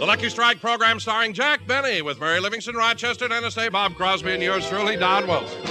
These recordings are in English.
Lucky Strike program starring Jack Benny with Mary Livingston, Rochester, Dennis Day, Bob Crosby, and yours truly, Don Wilson.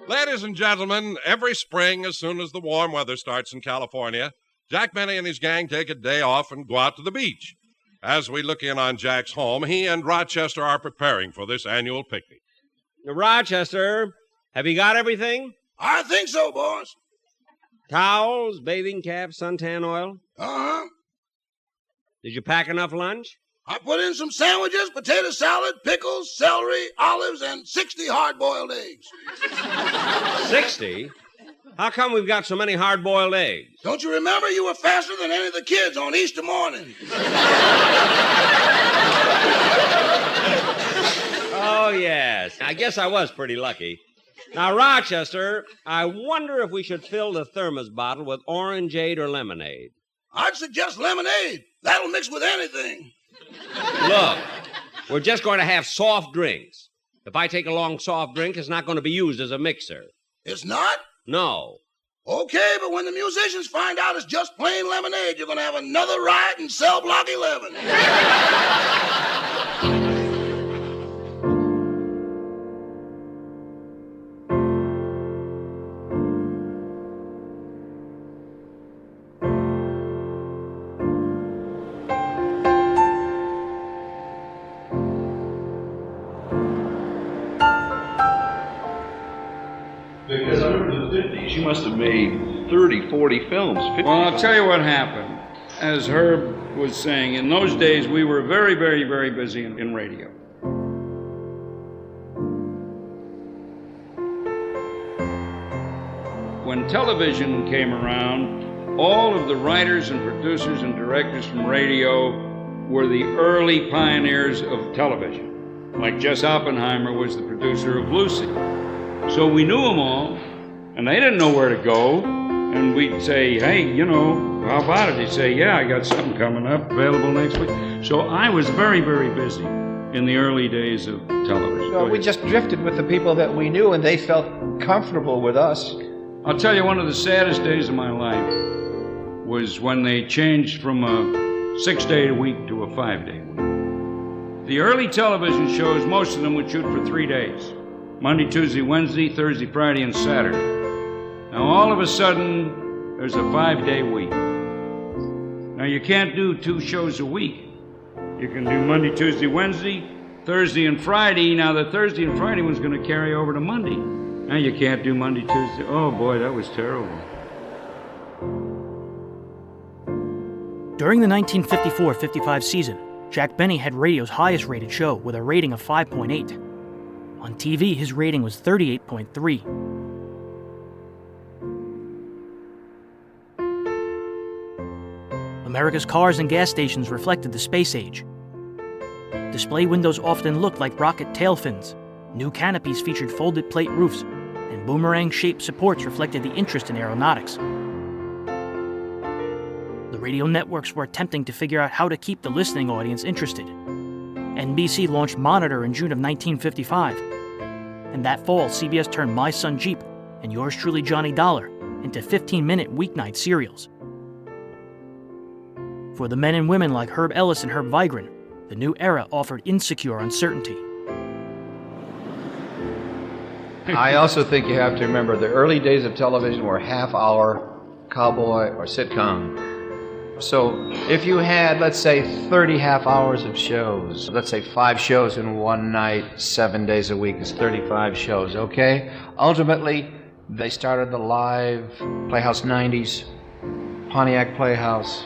Ladies and gentlemen, every spring, as soon as the warm weather starts in California, Jack Benny and his gang take a day off and go out to the beach. As we look in on Jack's home, he and Rochester are preparing for this annual picnic. Rochester, have you got everything? I think so, boss. Towels, bathing caps, suntan oil? Uh-huh. Did you pack enough lunch? I put in some sandwiches, potato salad, pickles, celery, olives, and 60 hard-boiled eggs. 60? How come we've got so many hard-boiled eggs? Don't you remember you were faster than any of the kids on Easter morning? Oh, yes. I guess I was pretty lucky. Now, Rochester, I wonder if we should fill the thermos bottle with orangeade or lemonade. I'd suggest lemonade. That'll mix with anything. Look, we're just going to have soft drinks. If I take a long soft drink, it's not going to be used as a mixer. It's not? No. Okay, but when the musicians find out it's just plain lemonade, you're going to have another riot in cell block 11. Because over the 50s, you must have made 30, 40 films. 50 Well, I'll tell you what happened. As Herb was saying, in those days, we were very, very, very busy in radio. When television came around, all of the writers and producers and directors from radio were the early pioneers of television. Like Jess Oppenheimer was the producer of Lucy. So we knew them all, and they didn't know where to go. And we'd say, hey, how about it? He'd say, yeah, I got something coming up, available next week. So I was very, very busy in the early days of television. No, we just drifted with the people that we knew, and they felt comfortable with us. I'll tell you, one of the saddest days of my life was when they changed from a 6-day a week to a 5-day week. The early television shows, most of them would shoot for 3 days. Monday, Tuesday, Wednesday, Thursday, Friday, and Saturday. Now, all of a sudden, there's a 5-day week. Now, you can't do 2 shows a week. You can do Monday, Tuesday, Wednesday, Thursday, and Friday. Now, the Thursday and Friday one's going to carry over to Monday. Now, you can't do Monday, Tuesday. Oh, boy, that was terrible. During the 1954-55 season, Jack Benny had radio's highest-rated show with a rating of 5.8. On TV, his rating was 38.3. America's cars and gas stations reflected the space age. Display windows often looked like rocket tail fins. New canopies featured folded plate roofs, and boomerang-shaped supports reflected the interest in aeronautics. The radio networks were attempting to figure out how to keep the listening audience interested. NBC launched Monitor in June of 1955. And that fall, CBS turned My Son Jeep and Yours Truly Johnny Dollar into 15-minute weeknight serials. For the men and women like Herb Ellis and Herb Vigran, the new era offered insecure uncertainty. I also think you have to remember the early days of television were half-hour cowboy or sitcom. So if you had, let's say, 30 half hours of shows, let's say 5 shows in one night, 7 days a week is 35 shows, okay? Ultimately, they started the live Playhouse 90s, Pontiac Playhouse,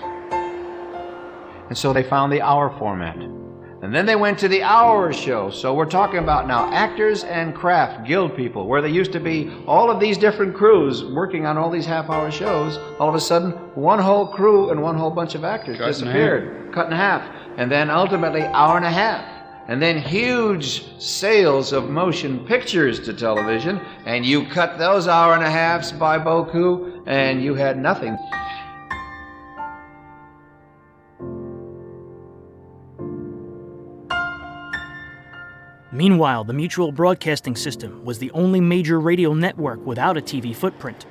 and so they found the hour format. And then they went to the hour show. So we're talking about now actors and craft guild people, where there used to be all of these different crews working on all these half-hour shows. All of a sudden, one whole crew and one whole bunch of actors disappeared, cut in half. And then ultimately, hour and a half. And then huge sales of motion pictures to television, and you cut those hour and a halves by beaucoup, and you had nothing. Meanwhile, the Mutual Broadcasting System was the only major radio network without a TV footprint.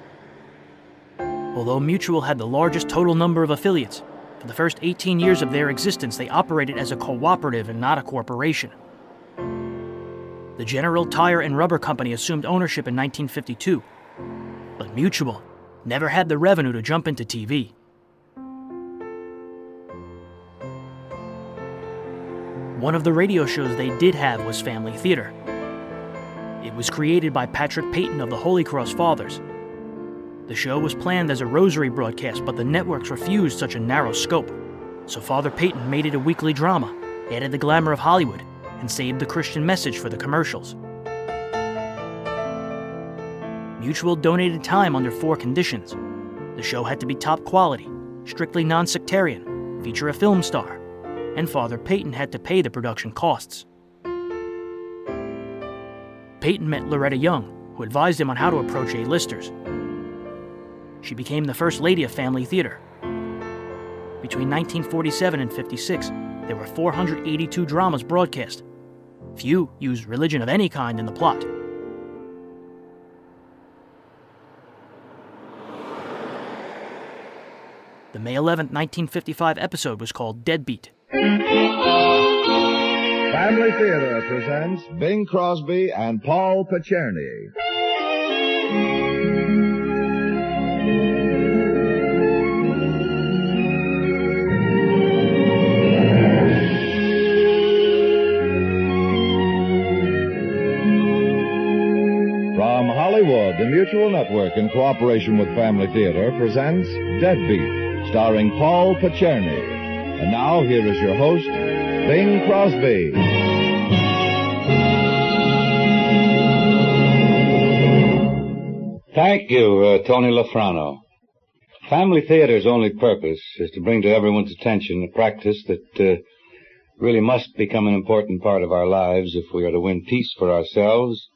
Although Mutual had the largest total number of affiliates, for the first 18 years of their existence, they operated as a cooperative and not a corporation. The General Tire and Rubber Company assumed ownership in 1952, but Mutual never had the revenue to jump into TV. One of the radio shows they did have was Family Theater. It was created by Patrick Peyton of the Holy Cross Fathers. The show was planned as a rosary broadcast, but the networks refused such a narrow scope. So Father Peyton made it a weekly drama, added the glamour of Hollywood, and saved the Christian message for the commercials. Mutual donated time under 4 conditions. The show had to be top quality, strictly non-sectarian, feature a film star, and Father Peyton had to pay the production costs. Peyton met Loretta Young, who advised him on how to approach A-listers. She became the first lady of Family Theater. Between 1947 and 56, there were 482 dramas broadcast. Few used religion of any kind in the plot. The May 11, 1955 episode was called Deadbeat. Family Theater presents Bing Crosby and Paul Picerni. From Hollywood, the Mutual Network, in cooperation with Family Theater, presents Deadbeat, starring Paul Picerni. And now, here is your host, Bing Crosby. Thank you, Tony Lafrano. Family Theater's only purpose is to bring to everyone's attention a practice that really must become an important part of our lives if we are to win peace for ourselves,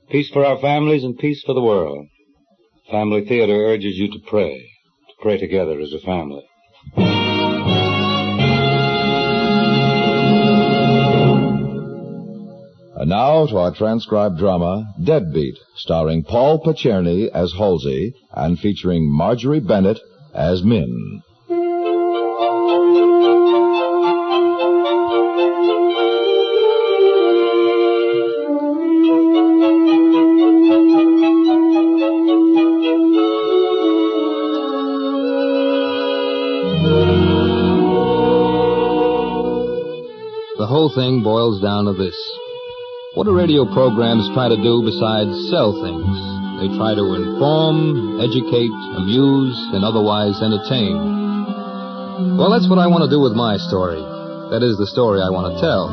peace for our families, and peace for the world. Family Theater urges you to pray together as a family. And now to our transcribed drama, Deadbeat, starring Paul Picerni as Halsey and featuring Marjorie Bennett as Min. The whole thing boils down to this. What do radio programs try to do besides sell things? They try to inform, educate, amuse, and otherwise entertain. Well, that's what I want to do with my story. That is the story I want to tell.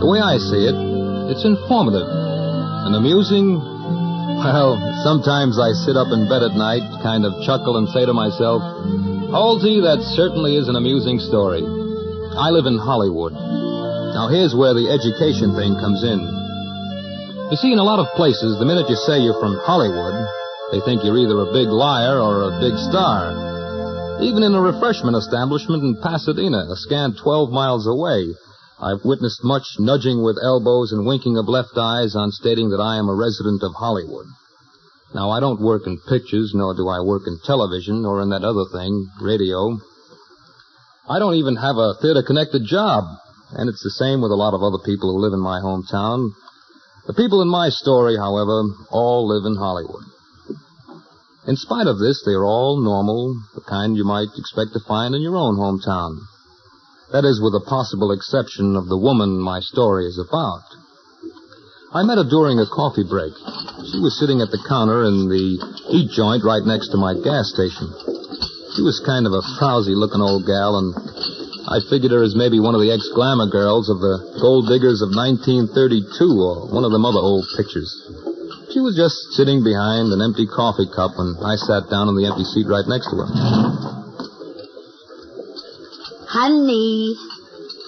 The way I see it, it's informative. And amusing? Well, sometimes I sit up in bed at night, kind of chuckle and say to myself, Halsey, that certainly is an amusing story. I live in Hollywood. Now, here's where the education thing comes in. You see, in a lot of places, the minute you say you're from Hollywood, they think you're either a big liar or a big star. Even in a refreshment establishment in Pasadena, a scant 12 miles away, I've witnessed much nudging with elbows and winking of left eyes on stating that I am a resident of Hollywood. Now, I don't work in pictures, nor do I work in television or in that other thing, radio. I don't even have a theater-connected job. And it's the same with a lot of other people who live in my hometown. The people in my story, however, all live in Hollywood. In spite of this, they are all normal, the kind you might expect to find in your own hometown. That is, with the possible exception of the woman my story is about. I met her during a coffee break. She was sitting at the counter in the eat joint right next to my gas station. She was kind of a frowsy-looking old gal, and I figured her as maybe one of the ex-glamour girls of the Gold Diggers of 1932 or one of them other old pictures. She was just sitting behind an empty coffee cup, and I sat down on the empty seat right next to her. Honey.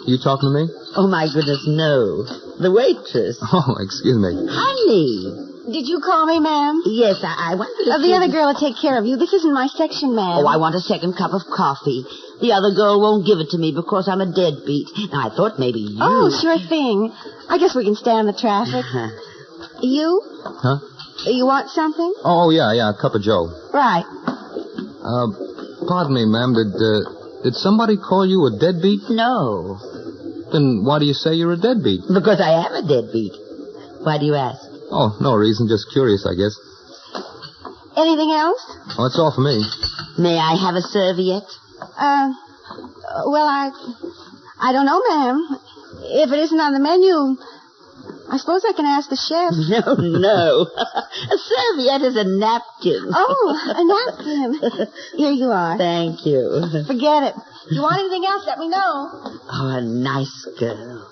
You talking to me? Oh, my goodness, no. The waitress. Oh, excuse me. Honey. Did you call me, ma'am? Yes, I wondered if The other girl will take care of you. This isn't my section, ma'am. Oh, I want a second cup of coffee. The other girl won't give it to me because I'm a deadbeat. Now, I thought maybe you... Oh, sure thing. I guess we can stand the traffic. You? Huh? You want something? Oh, yeah, a cup of joe. Right. Pardon me, ma'am, did somebody call you a deadbeat? No. Then why do you say you're a deadbeat? Because I am a deadbeat. Why do you ask? Oh, no reason, just curious, I guess. Anything else? Well, that's all for me. May I have a serviette? Well, I don't know, ma'am. If it isn't on the menu, I suppose I can ask the chef. No. A serviette is a napkin. Oh, a napkin. Here you are. Thank you. Forget it. If you want anything else, let me know. Oh, a nice girl.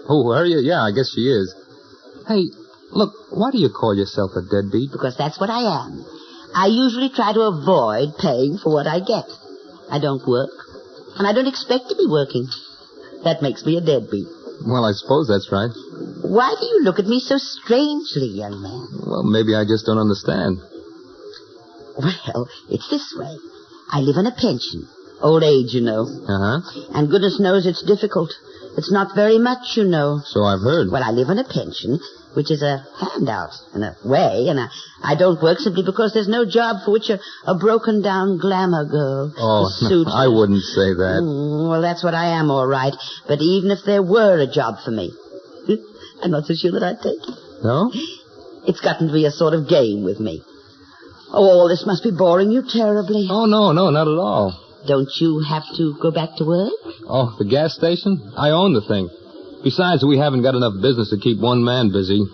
Oh, are you? Yeah, I guess she is. Hey, look, why do you call yourself a deadbeat? Because that's what I am. I usually try to avoid paying for what I get. I don't work, and I don't expect to be working. That makes me a deadbeat. Well, I suppose that's right. Why do you look at me so strangely, young man? Well, maybe I just don't understand. Well, it's this way. I live on a pension. Old age, you know. Uh-huh. And goodness knows it's difficult. It's not very much, you know. So I've heard. Well, I live on a pension, which is a handout in a way, and I don't work simply because there's no job for which a broken-down glamour girl no, I wouldn't say that. Well, that's what I am, all right. But even if there were a job for me, I'm not so sure that I'd take it. No? It's gotten to be a sort of game with me. Oh, all this must be boring you terribly. Oh, no, not at all. Don't you have to go back to work? Oh, the gas station? I own the thing. Besides, we haven't got enough business to keep one man busy.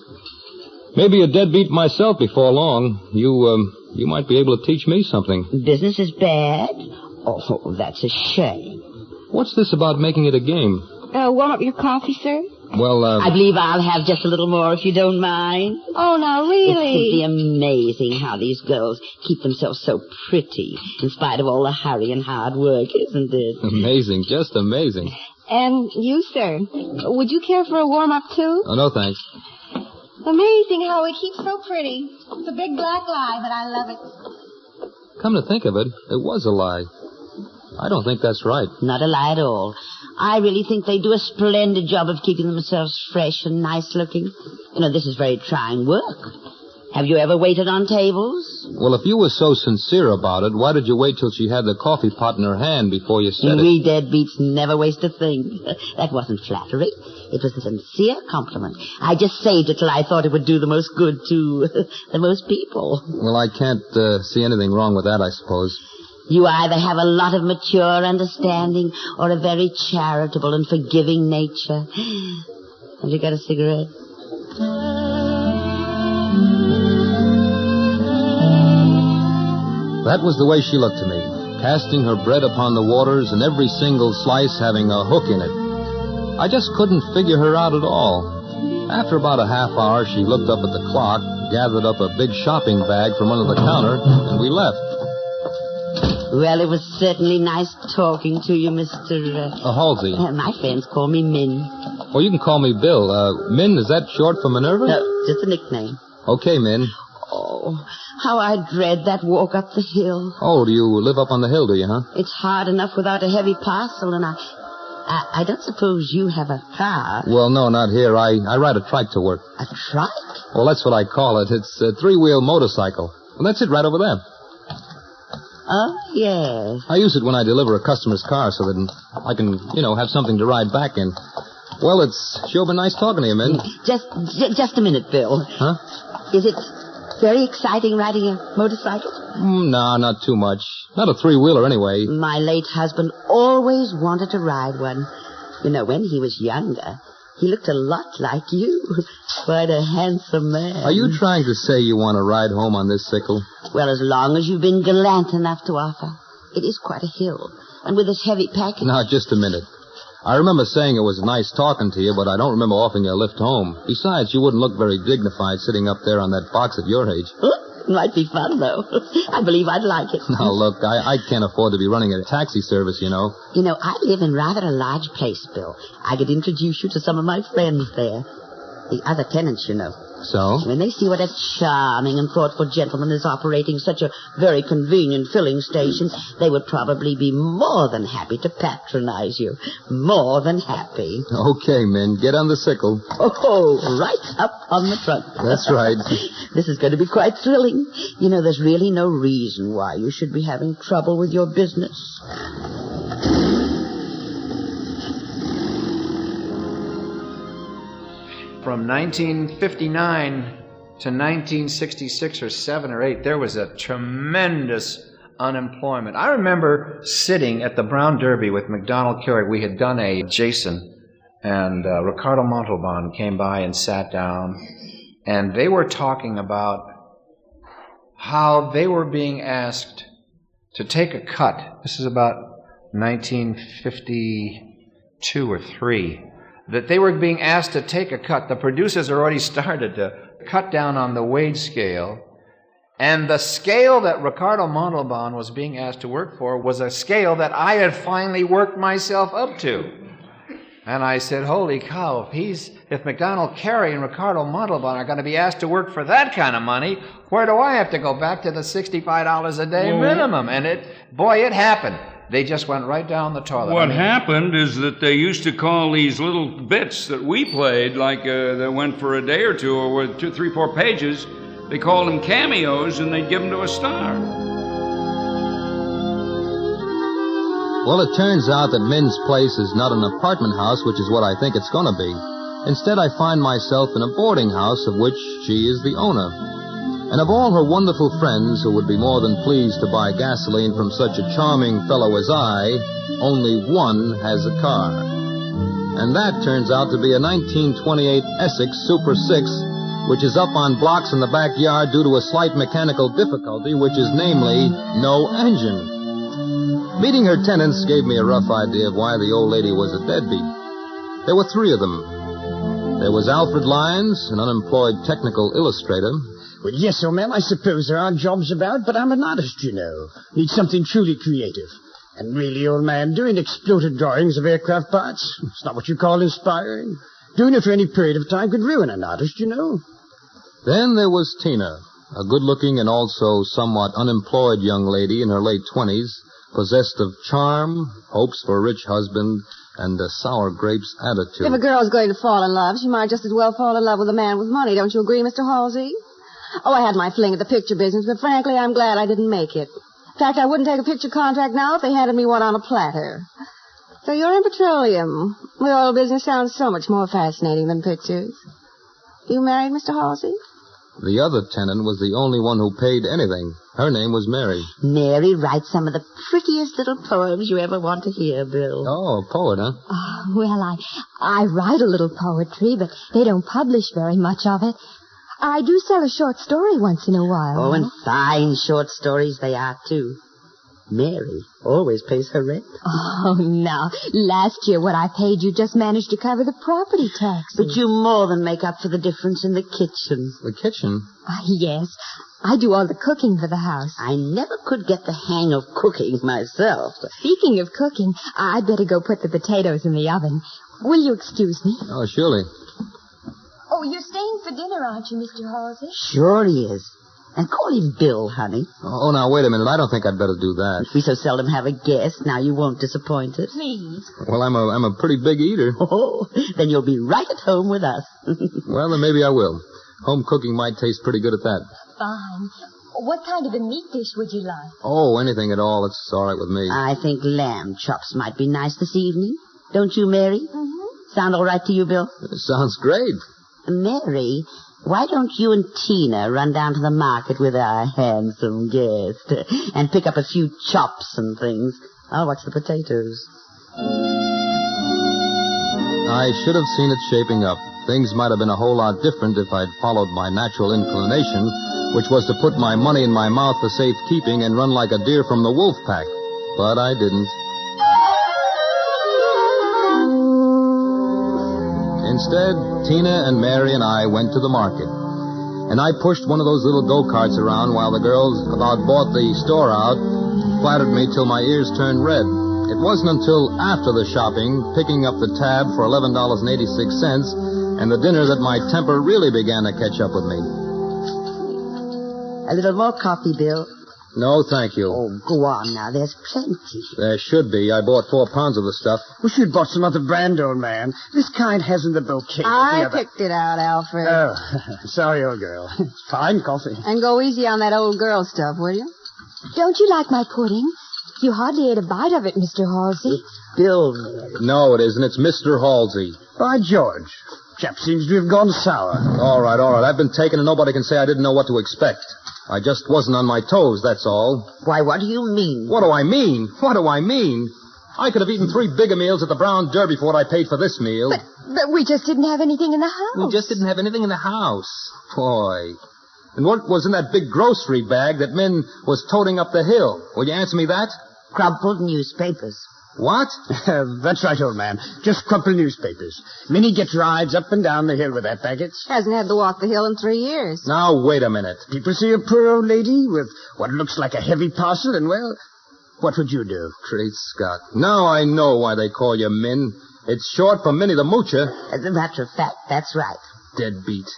Maybe a deadbeat myself before long. You might be able to teach me something. Business is bad? Oh, that's a shame. What's this about making it a game? Warm up your coffee, sir? Well, I believe I'll have just a little more if you don't mind. Oh, now, really? It's simply amazing how these girls keep themselves so pretty in spite of all the hurry and hard work, isn't it? Amazing, just amazing. And you, sir, would you care for a warm-up, too? Oh, no, thanks. Amazing how we keep so pretty. It's a big black lie, but I love it. Come to think of it, it was a lie. I don't think that's right. Not a lie at all. I really think they do a splendid job of keeping themselves fresh and nice-looking. You know, this is very trying work. Have you ever waited on tables? Well, if you were so sincere about it, why did you wait till she had the coffee pot in her hand before you said it? We deadbeats never waste a thing. That wasn't flattery. It was a sincere compliment. I just saved it till I thought it would do the most good to the most people. Well, I can't see anything wrong with that, I suppose. You either have a lot of mature understanding or a very charitable and forgiving nature. Have you got a cigarette? That was the way she looked to me, casting her bread upon the waters and every single slice having a hook in it. I just couldn't figure her out at all. After about a half hour, she looked up at the clock, gathered up a big shopping bag from under the counter, and we left. Well, it was certainly nice talking to you, Mr. Halsey. My friends call me Min. Well, you can call me Bill. Min, is that short for Minerva? No, just a nickname. Okay, Min. Oh, how I dread that walk up the hill. Oh, do you live up on the hill, do you, huh? It's hard enough without a heavy parcel, and I don't suppose you have a car. Well, no, not here. I ride a trike to work. A trike? Well, that's what I call it. It's a three-wheel motorcycle. Well, that's it right over there. Oh, yes. I use it when I deliver a customer's car so that I can, have something to ride back in. Well, it's sure been nice talking to you, Min. Just a minute, Bill. Huh? Is it very exciting riding a motorcycle? No, not too much. Not a three-wheeler, anyway. My late husband always wanted to ride one. You know, when he was younger, he looked a lot like you. Quite a handsome man. Are you trying to say you want to ride home on this sickle? Well, as long as you've been gallant enough to offer. It is quite a hill. And with this heavy package... Now, just a minute. I remember saying it was nice talking to you, but I don't remember offering you a lift home. Besides, you wouldn't look very dignified sitting up there on that box at your age. It might be fun, though. I believe I'd like it. Now, look, I can't afford to be running a taxi service, you know. You know, I live in rather a large place, Bill. I could introduce you to some of my friends there. The other tenants, you know. So? When they see what a charming and thoughtful gentleman is operating such a very convenient filling station, they would probably be more than happy to patronize you. More than happy. Okay, men, get on the sickle. Oh, right up on the trunk. That's right. This is going to be quite thrilling. You know, there's really no reason why you should be having trouble with your business. From 1959 to 1966 or 7 or 8, there was a tremendous unemployment. I remember sitting at the Brown Derby with McDonald Carey. We had done a Jason, and Ricardo Montalban came by and sat down, and they were talking about how they were being asked to take a cut. This is about 1952 or 3. That they were being asked to take a cut. The producers already started to cut down on the wage scale. And the scale that Ricardo Montalban was being asked to work for was a scale that I had finally worked myself up to. And I said, holy cow, if McDonald Carey and Ricardo Montalban are going to be asked to work for that kind of money, where do I have to go back to the $65 a day minimum? And it happened. They just went right down the toilet. What happened is that they used to call these little bits that we played, like that went for a day or two, or with 2, 3, 4 pages, they called them cameos, and they'd give them to a star. Well, it turns out that Min's place is not an apartment house, which is what I think it's going to be. Instead, I find myself in a boarding house of which she is the owner. And of all her wonderful friends who would be more than pleased to buy gasoline from such a charming fellow as I, only one has a car. And that turns out to be a 1928 Essex Super 6, which is up on blocks in the backyard due to a slight mechanical difficulty, which is namely no engine. Meeting her tenants gave me a rough idea of why the old lady was a deadbeat. There were 3 of them. There was Alfred Lyons, an unemployed technical illustrator. Well, yes, old man, I suppose there are jobs about, but I'm an artist, you know. Need something truly creative. And really, old man, doing exploited drawings of aircraft parts, it's not what you call inspiring. Doing it for any period of time could ruin an artist, you know. Then there was Tina, a good-looking and also somewhat unemployed young lady in her late 20s, possessed of charm, hopes for a rich husband, and a sour grapes attitude. If a girl's going to fall in love, she might just as well fall in love with a man with money. Don't you agree, Mr. Halsey? Oh, I had my fling at the picture business, but frankly, I'm glad I didn't make it. In fact, I wouldn't take a picture contract now if they handed me one on a platter. So you're in petroleum. The oil business sounds so much more fascinating than pictures. You married, Mr. Halsey? The other tenant was the only one who paid anything. Her name was Mary. Mary writes some of the prettiest little poems you ever want to hear, Bill. Oh, a poet, huh? Oh, well, I write a little poetry, but they don't publish very much of it. I do sell a short story once in a while. Oh, and fine short stories they are, too. Mary always pays her rent. Oh, no. Last year, what I paid you just managed to cover the property taxes. But you more than make up for the difference in the kitchen. The kitchen? Yes. I do all the cooking for the house. I never could get the hang of cooking myself. Speaking of cooking, I'd better go put the potatoes in the oven. Will you excuse me? Oh, surely. Oh, you're staying for dinner, aren't you, Mr. Halsey? Sure he is. And call him Bill, honey. Oh, now, wait a minute. I don't think I'd better do that. We so seldom have a guest. Now you won't disappoint us. Please. Well, I'm a pretty big eater. Oh, then you'll be right at home with us. Well, then maybe I will. Home cooking might taste pretty good at that. Fine. What kind of a meat dish would you like? Oh, anything at all. It's all right with me. I think lamb chops might be nice this evening. Don't you, Mary? Mm-hmm. Sound all right to you, Bill? Sounds great. Mary, why don't you and Tina run down to the market with our handsome guest and pick up a few chops and things? I'll watch the potatoes. I should have seen it shaping up. Things might have been a whole lot different if I'd followed my natural inclination, which was to put my money in my mouth for safekeeping and run like a deer from the wolf pack. But I didn't. Instead, Tina and Mary and I went to the market. And I pushed one of those little go-karts around while the girls about bought the store out, flattered me till my ears turned red. It wasn't until after the shopping, picking up the tab for $11.86, and the dinner that my temper really began to catch up with me. A little more coffee, Bill. No, thank you. Oh, go on now. There's plenty. There should be. I bought 4 pounds of the stuff. Wish you'd bought some other brand, old man. This kind hasn't the bouquet. I picked it out, Alfred. Oh, sorry, old girl. Fine coffee. And go easy on that old girl stuff, will you? Don't you like my pudding? You hardly ate a bite of it, Mr. Halsey. Bill. No, it isn't. It's Mr. Halsey. By George. Chap seems to have gone sour. All right. I've been taken and nobody can say I didn't know what to expect. I just wasn't on my toes, that's all. Why, what do you mean? What do I mean? I could have eaten 3 bigger meals at the Brown Derby for what I paid for this meal. But we just didn't have anything in the house. We just didn't have anything in the house. Boy. And what was in that big grocery bag that Min was toting up the hill? Will you answer me that? Crumpled newspapers. What? That's right, old man. Just crumpled newspapers. Minnie gets rides up and down the hill with that package. Hasn't had to walk the hill in 3 years. Now, wait a minute. People see a poor old lady with what looks like a heavy parcel, and, well, what would you do? Great Scott. Now I know why they call you Min. It's short for Minnie the Moocher. As a matter of fact, that's right. Deadbeat.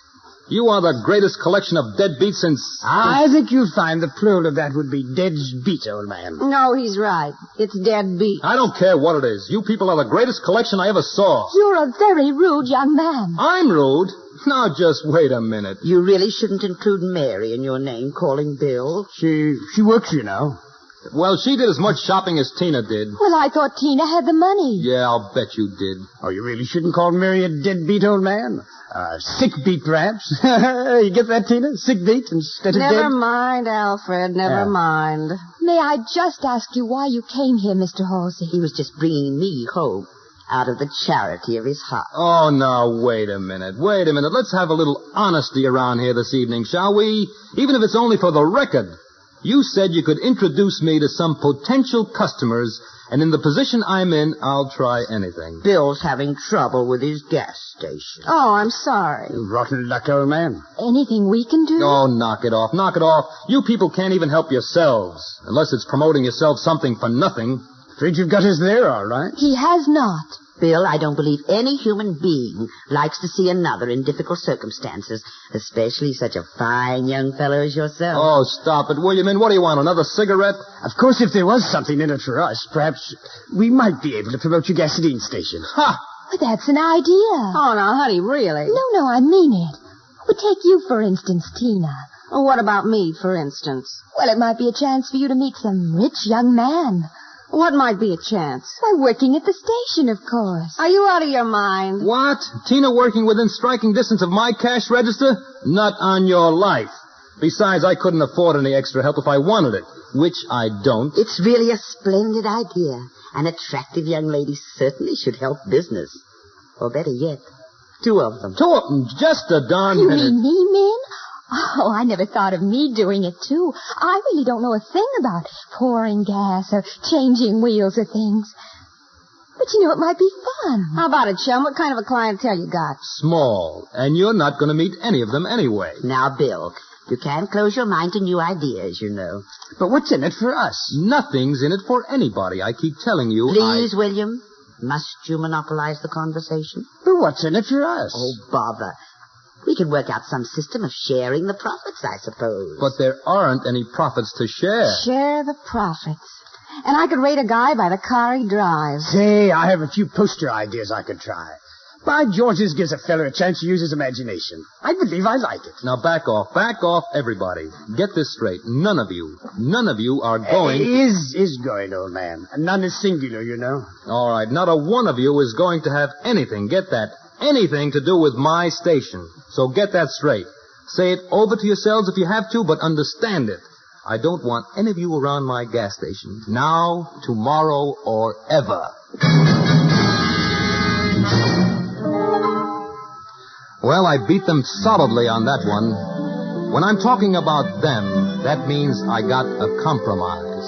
You are the greatest collection of deadbeats since... I think you'll find the plural of that would be dead's beat, old man. No, he's right. It's dead beat. I don't care what it is. You people are the greatest collection I ever saw. You're a very rude young man. I'm rude? Now, just wait a minute. You really shouldn't include Mary in your name calling Bill. She works, you know. Well, she did as much shopping as Tina did. Well, I thought Tina had the money. Yeah, I'll bet you did. Oh, you really shouldn't call Mary a deadbeat, old man? Sick beat, perhaps. You get that, Tina? Sick beat instead of dead? Never mind, Alfred. Never mind. May I just ask you why you came here, Mr. Halsey? He was just bringing me hope out of the charity of his heart. Oh, now, wait a minute. Let's have a little honesty around here this evening, shall we? Even if it's only for the record. You said you could introduce me to some potential customers, and in the position I'm in, I'll try anything. Bill's having trouble with his gas station. Oh, I'm sorry. Rotten luck, old man. Anything we can do? Oh, knock it off. You people can't even help yourselves, unless it's promoting yourself something for nothing. Afraid you've got us there, all right. He has not. Bill, I don't believe any human being likes to see another in difficult circumstances, especially such a fine young fellow as yourself. Oh, stop it, William. What do you want, another cigarette? Of course, if there was something in it for us, perhaps we might be able to promote your gasoline station. Ha! But that's an idea. Oh, now, honey, really? No, I mean it. But take you, for instance, Tina. Well, what about me, for instance? Well, it might be a chance for you to meet some rich young man. What might be a chance? By working at the station, of course. Are you out of your mind? What? Tina working within striking distance of my cash register? Not on your life. Besides, I couldn't afford any extra help if I wanted it, which I don't. It's really a splendid idea. An attractive young lady certainly should help business. Or better yet, 2 of them. 2 of them? Just a darn You minute. mean me, Min? Oh, I never thought of me doing it, too. I really don't know a thing about pouring gas or changing wheels or things. But, you know, it might be fun. How about it, chum? What kind of a clientele you got? Small. And you're not going to meet any of them anyway. Now, Bill, you can't close your mind to new ideas, you know. But what's in it for us? Nothing's in it for anybody. I keep telling you. Please, William, must you monopolize the conversation? But what's in it for us? Oh, bother. We can work out some system of sharing the profits, I suppose. But there aren't any profits to share. Share the profits. And I could rate a guy by the car he drives. Say, I have a few poster ideas I could try. By George, this gives a fellow a chance to use his imagination. I believe I like it. Now back off, everybody. Get this straight. None of you are going... Is going, old man. None is singular, you know. All right, not a one of you is going to have anything, get that, anything to do with my station. So get that straight. Say it over to yourselves if you have to, but understand it. I don't want any of you around my gas station. Now, tomorrow, or ever. Well, I beat them solidly on that one. When I'm talking about them, that means I got a compromise.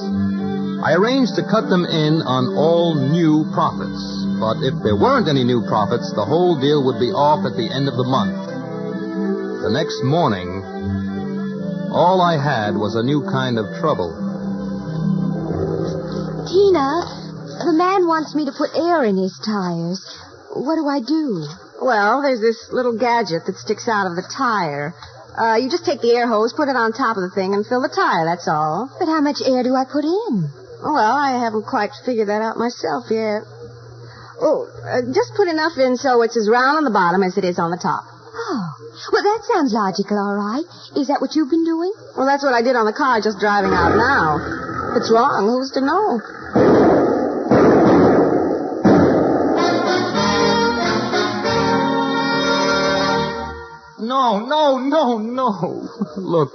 I arranged to cut them in on all new profits. But if there weren't any new profits, the whole deal would be off at the end of the month. The next morning, all I had was a new kind of trouble. Tina, the man wants me to put air in his tires. What do I do? Well, there's this little gadget that sticks out of the tire. You just take the air hose, put it on top of the thing, and fill the tire, that's all. But how much air do I put in? Well, I haven't quite figured that out myself yet. Oh, just put enough in so it's as round on the bottom as it is on the top. Oh, well, that sounds logical, all right. Is that what you've been doing? Well, that's what I did on the car just driving out now. If it's wrong, who's to know? No. Look,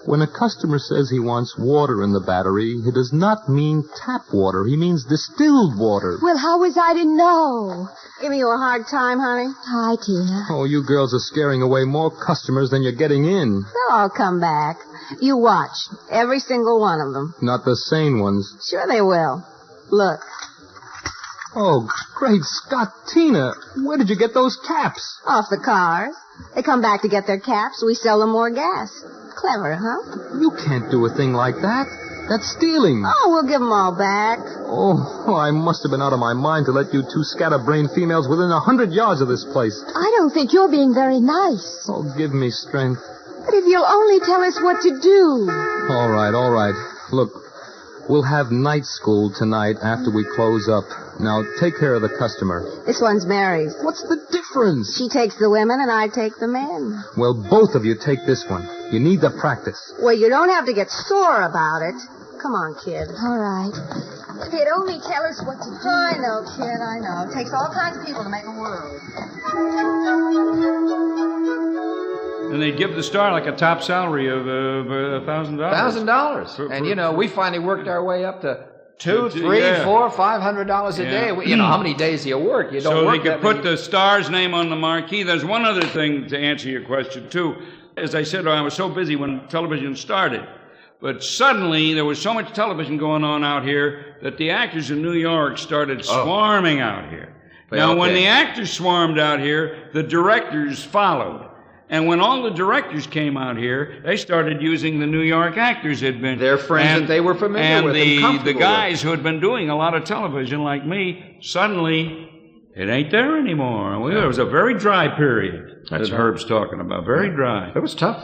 when a customer says he wants water in the battery, he does not mean tap water. He means distilled water. Well, how was I to know? Giving you a hard time, honey? Hi, Tina. Oh, you girls are scaring away more customers than you're getting in. They'll all come back. You watch. Every single one of them. Not the sane ones. Sure they will. Look. Oh, great Scott, Tina, where did you get those caps? Off the cars. They come back to get their caps. We sell them more gas. Clever, huh? You can't do a thing like that. That's stealing. Oh, we'll give them all back. Oh, I must have been out of my mind to let you two scatterbrained females within 100 yards of this place. I don't think you're being very nice. Oh, give me strength. But if you'll only tell us what to do. All right. Look, we'll have night school tonight after we close up. Now, take care of the customer. This one's Mary's. What's the difference? She takes the women and I take the men. Well, both of you take this one. You need the practice. Well, you don't have to get sore about it. Come on, kid. All right. If you'd only tell us what to do. I know, kid, I know. It takes all kinds of people to make a world. And they'd give the star like a top salary of $1,000. $1,000. And, we finally worked our way up to $200, $300, $400, $500 a day. How many days do you work? You don't so work they could put the star's name on the marquee. There's one other thing to answer your question, too. As I said, I was so busy when television started. But suddenly, there was so much television going on out here that the actors in New York started swarming out here. When the actors swarmed out here, the directors followed. And when all the directors came out here, they started using the New York actors had been. Their friends that they were familiar with. And the guys who had been doing a lot of television like me, suddenly, it ain't there anymore. There was a very dry period that Herb's talking about. Very dry. It was tough.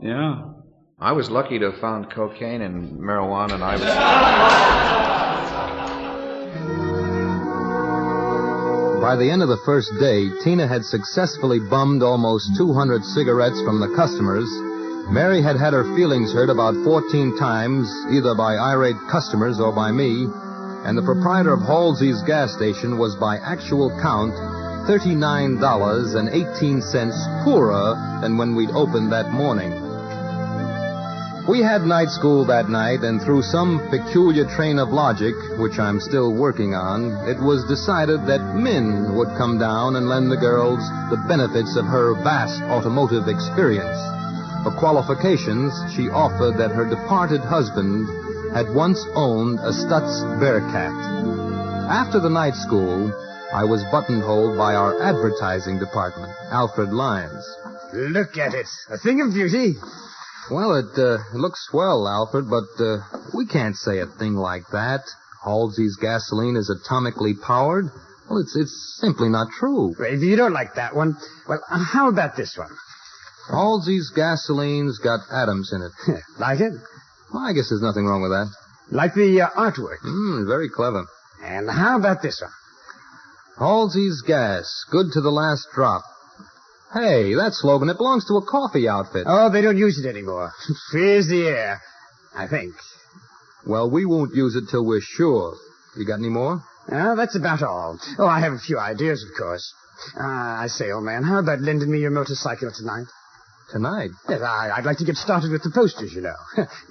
Yeah. I was lucky to have found cocaine and marijuana, and I was... By the end of the first day, Tina had successfully bummed almost 200 cigarettes from the customers. Mary had had her feelings hurt about 14 times, either by irate customers or by me, and the proprietor of Halsey's gas station was by actual count $39.18 poorer than when we'd opened that morning. We had night school that night, and through some peculiar train of logic, which I'm still working on, it was decided that Min would come down and lend the girls the benefits of her vast automotive experience. For qualifications, she offered that her departed husband had once owned a Stutz Bearcat. After the night school, I was buttonholed by our advertising department, Alfred Lyons. Look at it. A thing of beauty. Well, it looks swell, Alfred, but we can't say a thing like that. Halsey's gasoline is atomically powered. Well, it's simply not true. Well, if you don't like that one, well, how about this one? Halsey's gasoline's got atoms in it. Like it? Well, I guess there's nothing wrong with that. Like the artwork? Very clever. And how about this one? Halsey's gas, good to the last drop. Hey, that slogan, it belongs to a coffee outfit. Oh, they don't use it anymore. Frees the air, I think. Well, we won't use it till we're sure. You got any more? Oh, that's about all. Oh, I have a few ideas, of course. I say, old man, how about lending me your motorcycle tonight? Tonight? Yes, I'd like to get started with the posters, you know.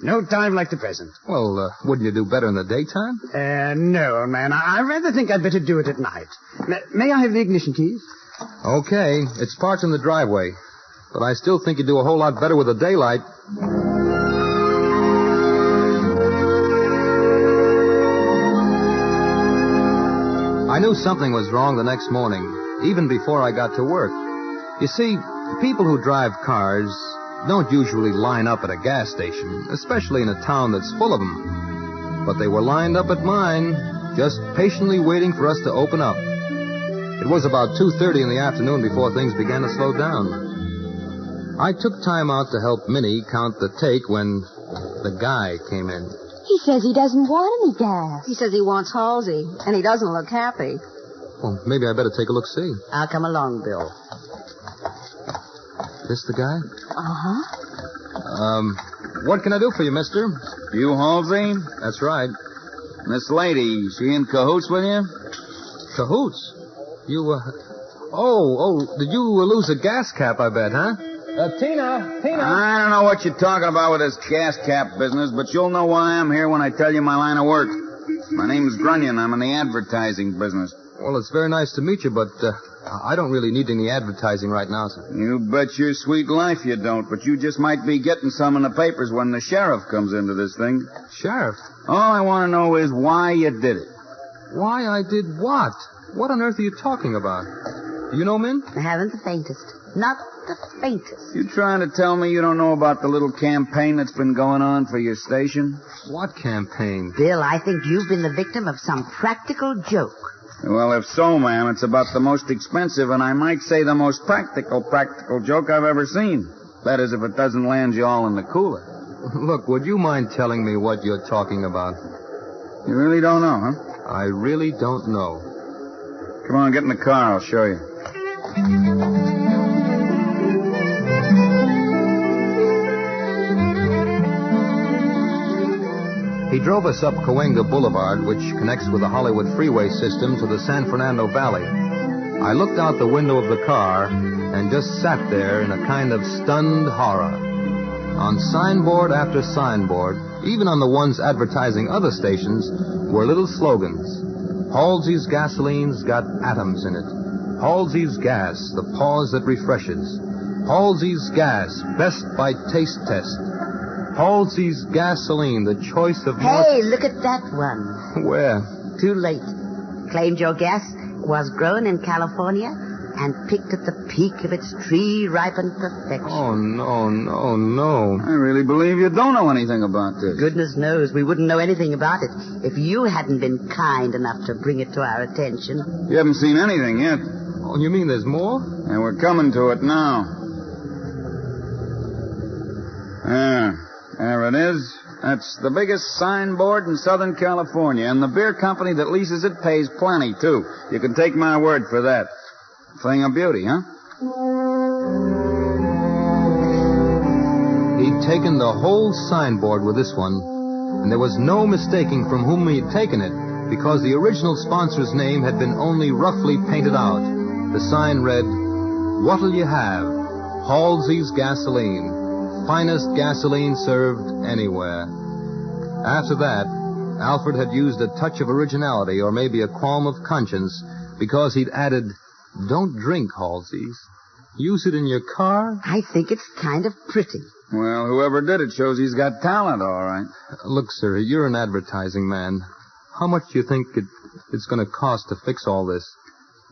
No time like the present. Well, wouldn't you do better in the daytime? No, old man. I rather think I'd better do it at night. May I have the ignition keys? Okay, it's parked in the driveway. But I still think you'd do a whole lot better with the daylight. I knew something was wrong the next morning, even before I got to work. You see, people who drive cars don't usually line up at a gas station, especially in a town that's full of them. But they were lined up at mine, just patiently waiting for us to open up. It was about 2:30 in the afternoon before things began to slow down. I took time out to help Minnie count the take when the guy came in. He says he doesn't want any gas. He says he wants Halsey, and he doesn't look happy. Well, maybe I better take a look-see. I'll come along, Bill. This the guy? Uh-huh. What can I do for you, mister? You Halsey? That's right. This lady, she in cahoots with you? Cahoots? You, did you lose a gas cap, I bet, huh? Tina! I don't know what you're talking about with this gas cap business, but you'll know why I'm here when I tell you my line of work. My name's Grunion. I'm in the advertising business. Well, it's very nice to meet you, but I don't really need any advertising right now, sir. You bet your sweet life you don't, but you just might be getting some in the papers when the sheriff comes into this thing. Sheriff? All I want to know is why you did it. Why I did what? What on earth are you talking about? Do you know, Min? I haven't the faintest. Not the faintest. You trying to tell me you don't know about the little campaign that's been going on for your station? What campaign? Bill, I think you've been the victim of some practical joke. Well, if so, ma'am, it's about the most expensive and I might say the most practical joke I've ever seen. That is, if it doesn't land you all in the cooler. Look, would you mind telling me what you're talking about? You really don't know, huh? I really don't know. Come on, get in the car. I'll show you. He drove us up Cahuenga Boulevard, which connects with the Hollywood freeway system to the San Fernando Valley. I looked out the window of the car and just sat there in a kind of stunned horror. On signboard after signboard, even on the ones advertising other stations, were little slogans. Halsey's gasoline's got atoms in it. Halsey's gas, the pause that refreshes. Halsey's gas, best by taste test. Halsey's gasoline, the choice of... Hey, look at that one. Where? Too late. Claimed your gas was grown in California and picked at the peak of its tree-ripened perfection. Oh, no. I really believe you don't know anything about this. Goodness knows we wouldn't know anything about it if you hadn't been kind enough to bring it to our attention. You haven't seen anything yet. Oh, you mean there's more? And we're coming to it now. There it is. That's the biggest signboard in Southern California, and the beer company that leases it pays plenty, too. You can take my word for that. Thing of beauty, huh? He'd taken the whole signboard with this one, and there was no mistaking from whom he'd taken it, because the original sponsor's name had been only roughly painted out. The sign read, "What'll you have? Halsey's Gasoline. Finest gasoline served anywhere." After that, Alfred had used a touch of originality, or maybe a qualm of conscience, because he'd added, "Don't drink Halsey's. Use it in your car." I think it's kind of pretty. Well, whoever did it shows he's got talent, all right. Look, sir, you're an advertising man. How much do you think it's going to cost to fix all this?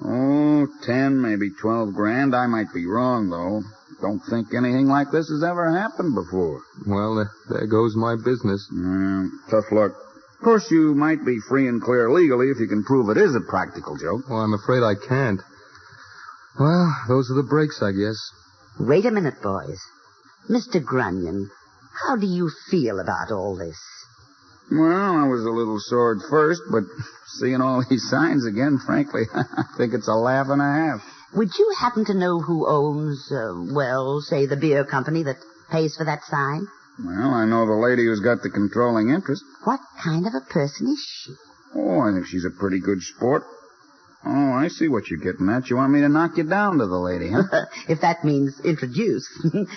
Oh, 10, maybe 12 grand. I might be wrong, though. Don't think anything like this has ever happened before. Well, there goes my business. Tough luck. Of course, you might be free and clear legally if you can prove it is a practical joke. Well, I'm afraid I can't. Well, those are the breaks, I guess. Wait a minute, boys. Mr. Grunion, how do you feel about all this? Well, I was a little sore at first, but seeing all these signs again, frankly, I think it's a laugh and a half. Would you happen to know who owns, say, the beer company that pays for that sign? Well, I know the lady who's got the controlling interest. What kind of a person is she? Oh, I think she's a pretty good sport. Oh, I see what you're getting at. You want me to knock you down to the lady, huh? If that means introduce,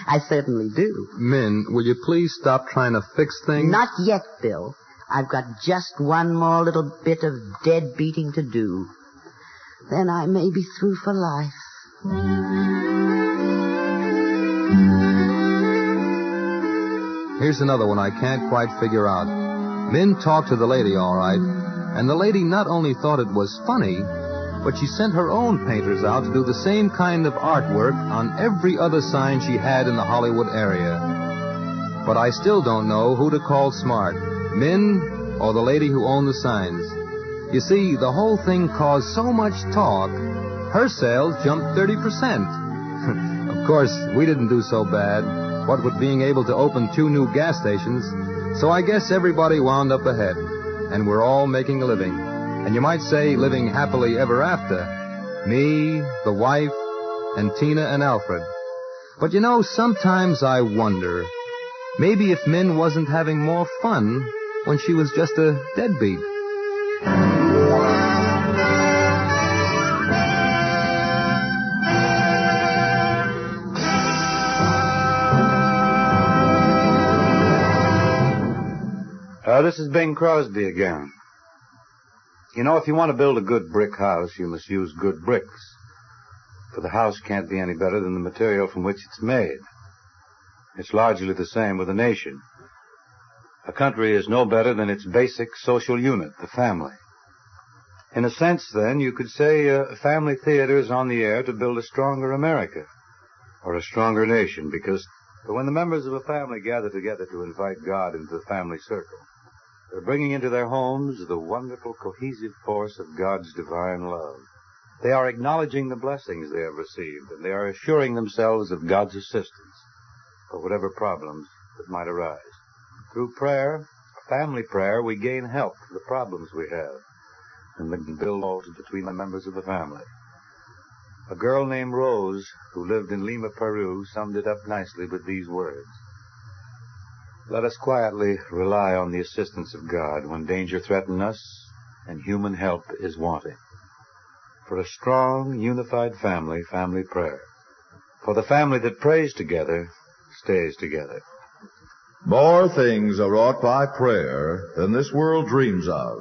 I certainly do. Min, will you please stop trying to fix things? Not yet, Bill. I've got just one more little bit of dead beating to do. Then I may be through for life. Here's another one I can't quite figure out. Min talked to the lady all right, and the lady not only thought it was funny, but she sent her own painters out to do the same kind of artwork on every other sign she had in the Hollywood area. But I still don't know who to call smart, Min or the lady who owned the signs. You see, the whole thing caused so much talk Her sales jumped 30%. Of course, we didn't do so bad, what with being able to open 2 new gas stations. So I guess everybody wound up ahead. And we're all making a living. And you might say living happily ever after. Me, the wife, and Tina and Alfred. But you know, sometimes I wonder, maybe if Min wasn't having more fun when she was just a deadbeat. This is Bing Crosby again. You know, if you want to build a good brick house, you must use good bricks. For the house can't be any better than the material from which it's made. It's largely the same with a nation. A country is no better than its basic social unit, the family. In a sense, then, you could say family theater is on the air to build a stronger America, or a stronger nation, because when the members of a family gather together to invite God into the family circle, they're bringing into their homes the wonderful cohesive force of God's divine love. They are acknowledging the blessings they have received, and they are assuring themselves of God's assistance for whatever problems that might arise. Through prayer, family prayer, we gain help for the problems we have, and we can build walls between the members of the family. A girl named Rose, who lived in Lima, Peru, summed it up nicely with these words. Let us quietly rely on the assistance of God when danger threatens us and human help is wanting. For a strong, unified family, family prayer. For the family that prays together, stays together. More things are wrought by prayer than this world dreams of.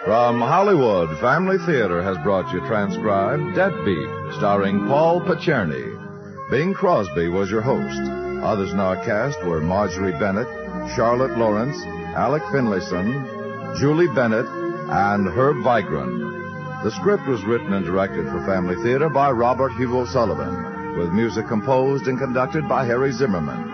From Hollywood, Family Theater has brought you transcribed Deadbeat, starring Paul Pacherny. Bing Crosby was your host. Others in our cast were Marjorie Bennett, Charlotte Lawrence, Alec Finlayson, Julie Bennett, and Herb Vigran. The script was written and directed for Family Theater by Robert Hugo Sullivan, with music composed and conducted by Harry Zimmerman.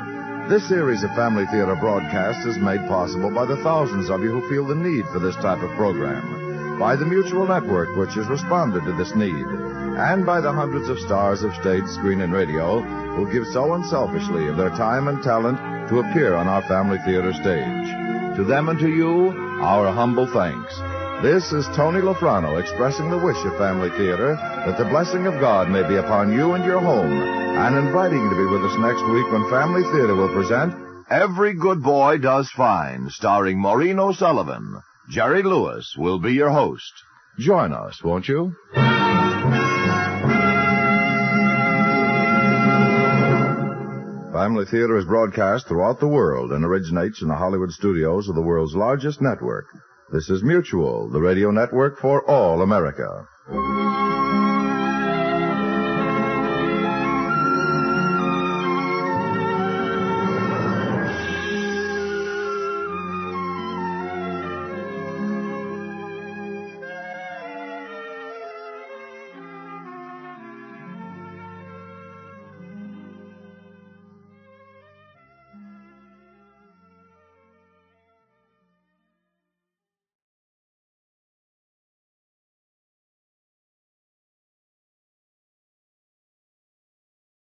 This series of Family Theater broadcasts is made possible by the thousands of you who feel the need for this type of program, by the Mutual Network, which has responded to this need, and by the hundreds of stars of stage, screen, and radio who give so unselfishly of their time and talent to appear on our Family Theater stage. To them and to you, our humble thanks. This is Tony Lafrano expressing the wish of Family Theater that the blessing of God may be upon you and your home, and inviting you to be with us next week when Family Theater will present Every Good Boy Does Fine, starring Maureen O'Sullivan. Jerry Lewis will be your host. Join us, won't you? Family Theater is broadcast throughout the world and originates in the Hollywood studios of the world's largest network. This is Mutual, the radio network for all America.